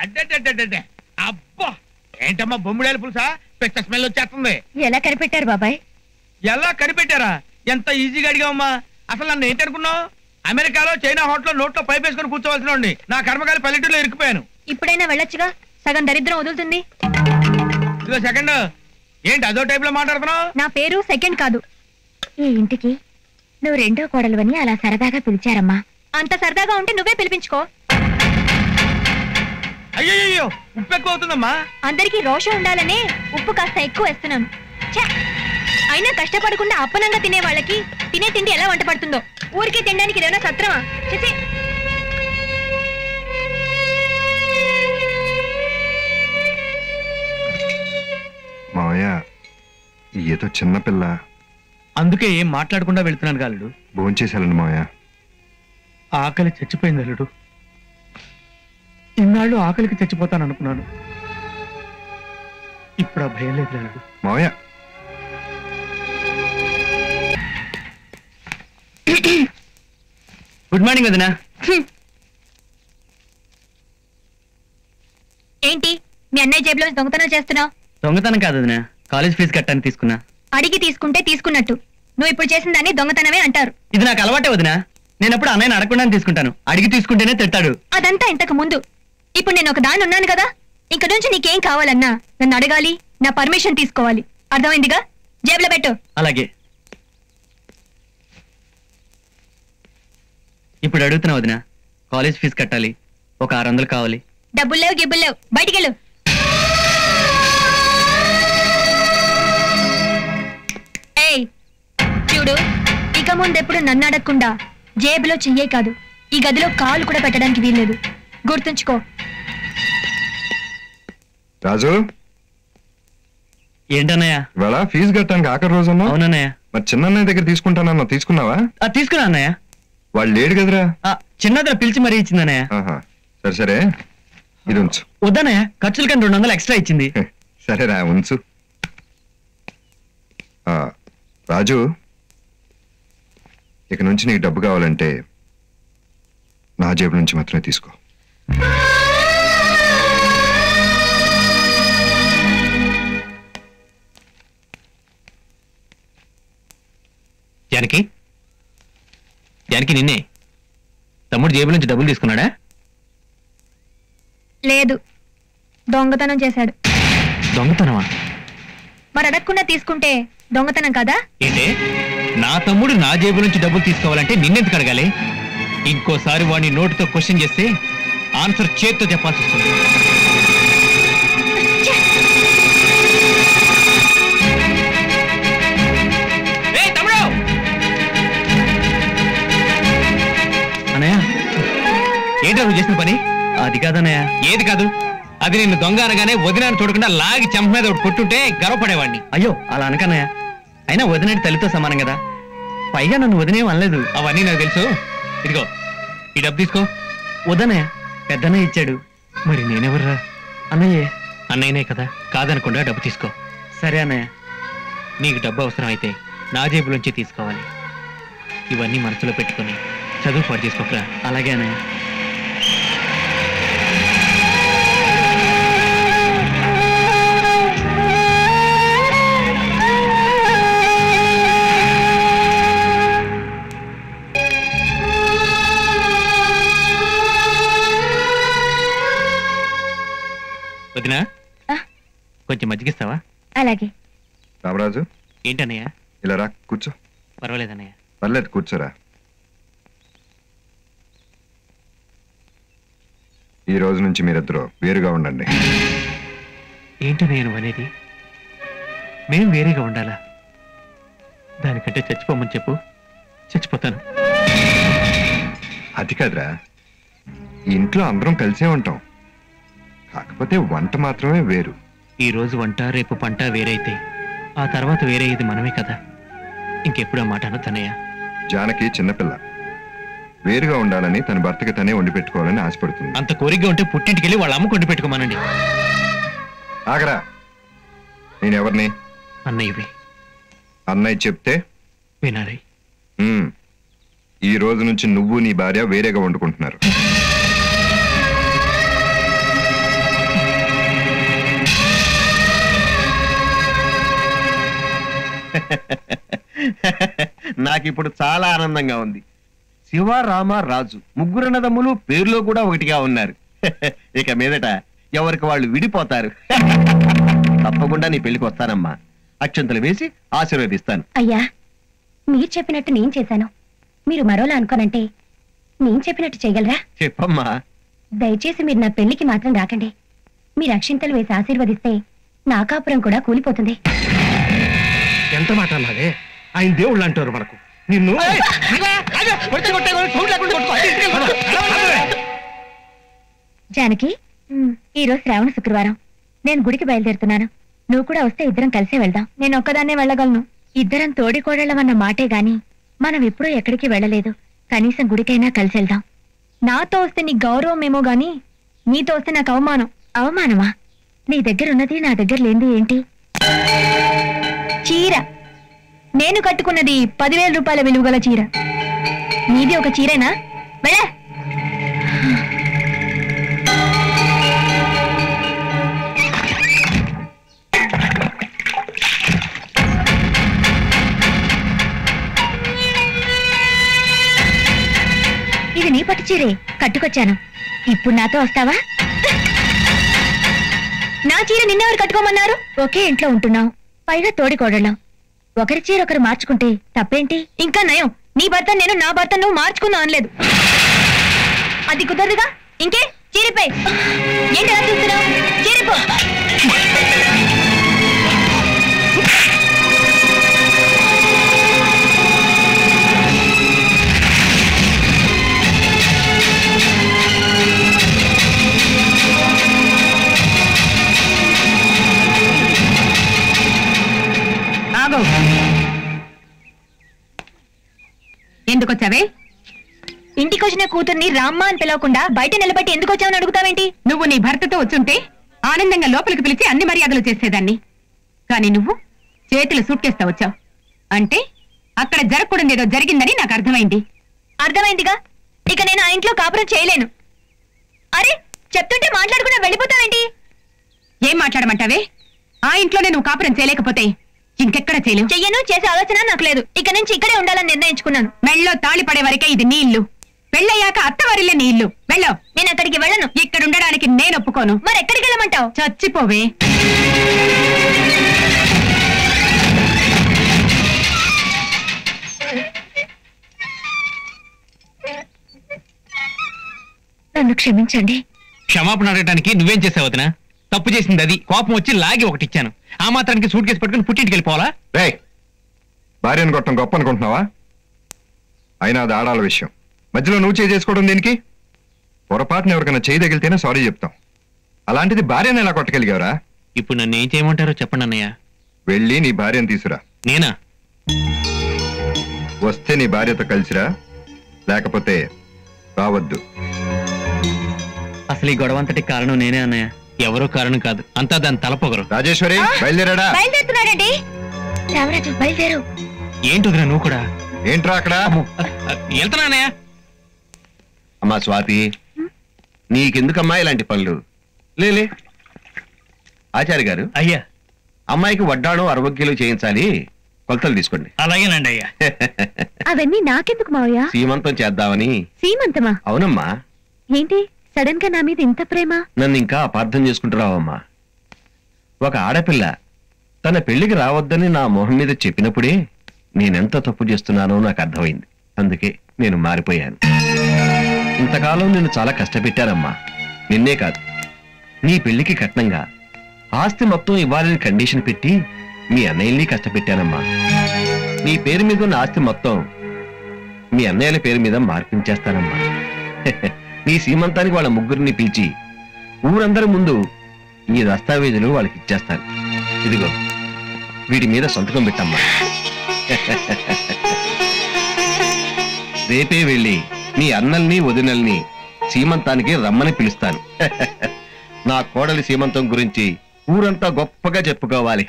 అడ్డే అబ్బా ఏంటమ్మా బొమ్మిడాయల పులుసా పెద్ద స్మెల్ వచ్చేస్తుంది. ఎలా కనిపెట్టారు బాబాయ్? ఎలా కనిపెట్టారా? ఎంత ఈజీగా అడిగావమ్మా. అసలు నన్ను ఏంటనుకున్నావు? అమెరికాలో చైనా హోటల్లో నోట్లో పైప్ వేసుకుని కూర్చోవలసిన నా కర్మకాలి పల్లెటూరులో ఇరుక్కుపోయాను. ఇప్పుడైనా వెళ్ళొచ్చుగా, సగం దరిద్రం వదులుతుంది. ఇదిగో సెకండ్. ఏంటి అదో టైప్ లో మాట్లాడుతున్నావు? నా పేరు సెకండ్ కాదు. ఈ ఇంటికి నువ్వు రెండో కోడలువని అలా సరదాగా పిలిచారమ్మా. అంత సరదాగా ఉంటే నువ్వే పిలిపించుకో. అయ్యో ఉప్పు ఎక్కువ అవుతుందమ్మా. అందరికీ రోషం ఉండాలనే ఉప్పు కాస్త ఎక్కువ వేస్తున్నాను. అయినా కష్టపడకుండా అప్పనంగా తినే వాళ్ళకి తినే తిండి ఎలా వంట పడుతుందో. ఊరికే తినడానికి ఏదైనా సత్రమా? చేసి మావయ్య ఏదో చిన్నపిల్ల, అందుకే ఏం మాట్లాడకుండా వెళ్తున్నాను కాలుడు. భోంచేశాలండి మావయ్య. ఆకలి చచ్చిపోయింది అల్లుడు. ఇన్నాళ్ళు ఆకలికి చచ్చిపోతాను అనుకున్నాను. ఇప్పుడు ఆ భయం లేదు అల్లుడు. మావయ్య గుడ్ మార్నింగ్ వదినా. ఏంటి మీ అన్నయ్య జేబులో దొంగతనం చేస్తున్నావు? దొంగతనం కాదు వదినా, కాలేజ్ ఫీజు కట్టడానికి తీసుకున్నా. అడిగి తీసుకుంటే తీసుకున్నట్టు. నువ్వు ఇప్పుడు చేసిన దాన్ని దొంగతనమే అంటారు. ఇది నాకు అలవాటే వదినా. నేను ఎప్పుడు అన్నయ్యని అడగకుండానే తీసుకుంటాను. అడిగి తీసుకుంటేనే తిడతాడు. అదంతా ఇంతకు ముందు. ఇప్పుడు నేను ఒక దాన్ని ఉన్నాను కదా. ఇంక నుంచి నీకేం కావాలన్నా నన్ను అడగాలి, నా పర్మిషన్ తీసుకోవాలి. అర్థమైందిగా? జేబులో పెట్టు. అలాగే. ఇప్పుడు అడుగుతున్నా వదినా, కాలేజ్ ఫీజు కట్టాలి, ఒక 600 కావాలి. డబ్బులు లేవు, గిబ్బులు లేవు, బయటికి వెళ్ళు. ఏయ్ చూడు, ఇక ముందెప్పుడు నన్ను అడగకుండా జేబులో చెయ్యే కాదు, ఈ గదిలో కాలు కూడా పెట్టడానికి వీల్లేదు. గుర్తుంచుకో. రాజు, ఏంటన్నయ్య? ఇవాళ ఫీజు కట్టడానికి ఆఖరి రోజు. అవునన్నయ్య. మరి చిన్నన్నయ్య దగ్గర తీసుకుంటానన్నా, తీసుకున్నావా? తీసుకున్నా అన్నయ్య. వాళ్ళు లేడు కదరా. చిన్నదిలో పిలిచి మరీ ఇచ్చిందన్నయ్య. సరే సరే, ఇది ఉంచు. వద్దన్నయ్య, ఖర్చులు కానీ 200 ఎక్స్ట్రా ఇచ్చింది. సరేరా, ఉంచు. రాజు, ఇక నుంచి నీకు డబ్బు కావాలంటే నా జేబు నుంచి మాత్రమే తీసుకో. జానకి, జానకి నిన్నే తమ్ముడు జేబుల నుంచి డబ్బులు తీసుకున్నాడా? లేదు, దొంగతనం చేశాడు. దొంగతనమా? మరి అడగకుండా తీసుకుంటే దొంగతనం కదా? ఏంటే, నా తమ్ముడు నా జేబు నుంచి డబ్బులు తీసుకోవాలంటే నిన్నెందుకు అడగాలి? ఇంకోసారి వాడిని నోటితో క్వశ్చన్ చేస్తే ఆన్సర్ చేత్తో చెప్పాల్సి వస్తుంది. అన్నయ్య, ఏంటో నువ్వు చేసిన పని? అది కాదన్నయ్య. ఏది కాదు? అది నిన్ను దొంగ అనగానే వదినాన్ని చూడకుండా లాగి చెంప మీద ఒకటి కొట్టుంటే గర్వపడేవాడిని. అయ్యో అలా అనకన్నయ్య. అయినా వదినేటి తల్లితో సమానం కదా. పైగా నన్ను వదినేం అనలేదు. అవన్నీ నాకు తెలుసు. ఇదిగో ఈ డబ్బు తీసుకో. వదనయ్య, పెద్దన్నయ్య ఇచ్చాడు. మరి నేనెవర్రా? అన్నయ్యే. అన్నయ్యనే కదా, కాదనకుండా డబ్బు తీసుకో. సరే అన్నయ్య. నీకు డబ్బు అవసరం అయితే నా జేబులోంచి తీసుకోవాలి. ఇవన్నీ మనసులో పెట్టుకొని చదువు పాటు చేసుకోకరా. అలాగే అన్నయ్య. వదినా, కొంచెం మజ్జిగిస్తావా? అలాగే. రామరాజు, ఏంటన్నయ్య? ఇలా రా, కూర్చో. పర్వాలేదన్నయ్య. పర్లేదు, కూర్చోరా. ఈ రోజు నుంచి మీరిద్దరూ వేరుగా ఉండండి. ఏంటన్నయ్య నువ్వు అనేది? మేం వేరేగా ఉండాలా? దానికంటే చచ్చిపోమని చెప్పు, చచ్చిపోతాను. అది కాదురా, ఈ ఇంట్లో అందరం కలిసే ఉంటాం. కాకపోతే వంట మాత్రమే వేరు. ఈ రోజు వంట, రేపు పంట వేరైతే ఆ తర్వాత వేరే ఇది మనమే కదా. ఇంకెప్పుడు ఆ మాట అనొద్దన్నయ్య. జానకి చిన్నపిల్ల, వేరుగా ఉండాలని తన భర్తకి తనే వండి పెట్టుకోవాలని ఆశపడుతుంది. అంత కోరికగా ఉంటే పుట్టింటికి వెళ్ళి వాళ్ళ అమ్మకు వండి పెట్టుకోమనండి. ఆగరా, నేనెవరిని? అన్నయ్యవి. అన్నయ్య చెప్తే వినాలి. ఈ రోజు నుంచి నువ్వు నీ భార్య వేరేగా వండుకుంటున్నారు. నాకిప్పుడు చాలా ఆనందంగా ఉంది. శివ, రామ, రాజు ముగ్గురు అన్నదమ్ములు పేరులో కూడా ఒకటిగా ఉన్నారు. ఇక మీదట ఎవరికి వాళ్ళు విడిపోతారు. తప్పకుండా నీ పెళ్లికి వస్తానమ్మా. అక్షంతలు వేసి ఆశీర్వదిస్తాను. అయ్యా, మీరు చెప్పినట్టు నేను చేశాను. మీరు మరోలా అనుకోనంటే నేను చెప్పినట్టు చేయగలరా? చెప్పమ్మా. దయచేసి మీరు నా పెళ్లికి మాత్రం రాకండి. మీరు అక్షింతలు వేసి ఆశీర్వదిస్తే నా కాపురం కూడా కూలిపోతుంది. ఎంత మాట అన్నావే? ఆయన దేవుళ్ళు అంటారు మనకు. నిన్ను జానకి, ఈ రోజు శ్రావణ శుక్రవారం. నేను గుడికి బయలుదేరుతున్నాను. నువ్వు కూడా వస్తే ఇద్దరం కలిసే వెళ్దాం. నేను ఒక్కదాన్నే వెళ్ళగలను. ఇద్దరం తోడికోడళ్ళమన్న మాటే గాని మనం ఎప్పుడూ ఎక్కడికి వెళ్ళలేదు. కనీసం గుడికైనా కలిసి వెళ్దాం. నాతో వస్తే నీ గౌరవం ఏమో గాని నీతో వస్తే నాకు అవమానం. అవమానమా? నీ దగ్గర ఉన్నది నా దగ్గర లేనిది ఏంటి? చీర. నేను కట్టుకున్నది 10,000 రూపాయల విలువగల చీర. నీది ఒక చీరేనా? వెళ్ళా. ఇది నీ పట్టు చీరే, కట్టుకొచ్చాను. ఇప్పుడు నాతో వస్తావా? నా చీర నిన్నెవరు కట్టుకోమన్నారు? ఒకే ఇంట్లో ఉంటున్నాం, పైగా తోడికోడళ్ళం. ఒకరి చీర ఒకరు మార్చుకుంటే తప్పేంటి? ఇంకా నయం, నీ భర్త నేను, నా భర్త నువ్వు మార్చుకుందాం అనలేదు. అది కుదరదుగా. ఇంకే చీరిపై ఏంటి అలా చూస్తున్నావు? చీరిపో. ఎందుకొచ్చావే? ఇంటికొచ్చిన కూతుర్ని రామ్మ అని పిలవకుండా బయట నిలబెట్టి ఎందుకు వచ్చావని అడుగుతావేంటి? నువ్వు నీ భర్తతో వచ్చుంటే ఆనందంగా లోపలికి పిలిచి అన్ని మర్యాదలు చేసేదాన్ని. కానీ నువ్వు చేతులు సూట్కేస్తా వచ్చావు అంటే అక్కడ జరగకూడదేదో జరిగిందని నాకు అర్థమైంది. అర్థమైందిగా. ఇక నేను ఆ ఇంట్లో కాపురం చేయలేను. అరే, చెప్తుంటే మాట్లాడకుండా వెళ్ళిపోతావేంటి? ఏం మాట్లాడమంటావే? ఆ ఇంట్లోనే నువ్వు కాపురం చేయలేకపోతే ఇంకెక్కడ చేయలేవు. చెయ్యను, చేసే ఆలోచన నాకు లేదు. ఇక నుంచి ఇక్కడే ఉండాలని నిర్ణయించుకున్నాను. మెళ్ళో తాళి పడే వరకే ఇది నీ ఇల్లు. పెళ్ళయ్యాక అత్తవారిల్లే నీ ఇల్లు. వెళ్ళావు. నేను అక్కడికి వెళ్ళను. ఇక్కడ ఉండడానికి నేను ఒప్పుకోను. మరి ఎక్కడికి వెళ్ళమంటావు? చచ్చిపోవే. నన్ను క్షమించండి. క్షమాపణ అడగడానికి నువ్వేం చేసావు వదినా? తప్పు చేసింది అది. కోపం వచ్చి లాగి ఒకటి ఇచ్చాను. ఆ మాత్రానికి సూట్ కేసు పట్టుకుని పుట్టింటికి వెళ్ళిపోవాలా? రే, భార్యను కొట్టడం గొప్ప అనుకుంటున్నావా? అయినా అది ఆడాల విషయం. మధ్యలో నువ్వు చేసుకోవడం దేనికి? పొరపాటున ఎవరికైనా చేయి తగిలితేనే సారీ చెప్తాం. అలాంటిది భార్యను ఎలా కొట్టగలిగావరా? ఇప్పుడు నన్ను ఏం చేయమంటారో చెప్పండి అన్నయ్య. వెళ్ళి నీ భార్యను తీసురా. నేనా? వస్తే నీ భార్యతో కలిసిరా, లేకపోతే రావద్దు. అసలు ఈ గొడవంతటికి కారణం నేనే అన్నయ్య. ఎవరో కారణం కాదు, అంతా దాని తలపొగరు. రాజేశ్వరి, బయలుదేరాడా? బయలుదేరుతున్నాడండి. రామరాజు, బయలుదేరు. ఏంటి వదినా నువ్వు కూడా? ఏంట్రా అక్కడ? వెళ్తున్నా అన్నయ్య. అమ్మా స్వాతి, నీకెందుకమ్మా ఇలాంటి పనులు? లేలే. ఆచార్య గారు, అయ్యా, అమ్మాయికి వడ్డాణం 60 కిలో చేయించాలి. కొలతలు తీసుకోండి. అలాగేనండి అయ్యా. అవన్నీ నాకెందుకు మావయ్య? సీమంతం చేద్దామని. సీమంతమా? అవునమ్మా. ఏంటి సడన్ గా నా మీద ఇంత ప్రేమ? నన్ను ఇంకా అపార్థం చేసుకుంటున్నావమ్మా. ఒక ఆడపిల్ల తన పెళ్లికి రావద్దని నా మొహం మీద చెప్పినప్పుడే నేనెంత తప్పు చేస్తున్నానో నాకు అర్థమైంది. అందుకే నేను మారిపోయాను. ఇంతకాలం నేను చాలా కష్టపెట్టానమ్మా. నిన్నే కాదు, నీ పెళ్లికి కట్నంగా ఆస్తి మొత్తం ఇవ్వాలని కండిషన్ పెట్టి మీ అన్నయ్యల్ని కష్టపెట్టానమ్మా. నీ పేరు మీద ఉన్న ఆస్తి మొత్తం మీ అన్నయ్యల పేరు మీద మార్పించేస్తానమ్మా. నీ సీమంతానికి వాళ్ళ ముగ్గురిని పిలిచి ఊరందరి ముందు ఈ దస్తావేజులు వాళ్ళకి ఇచ్చేస్తాను. ఇదిగో, వీటి మీద సంతకం పెట్టమ్మా. రేపే వెళ్ళి నీ అన్నల్ని వదినల్ని సీమంతానికి రమ్మని పిలుస్తాను. నా కోడలి సీమంతం గురించి ఊరంతా గొప్పగా చెప్పుకోవాలి.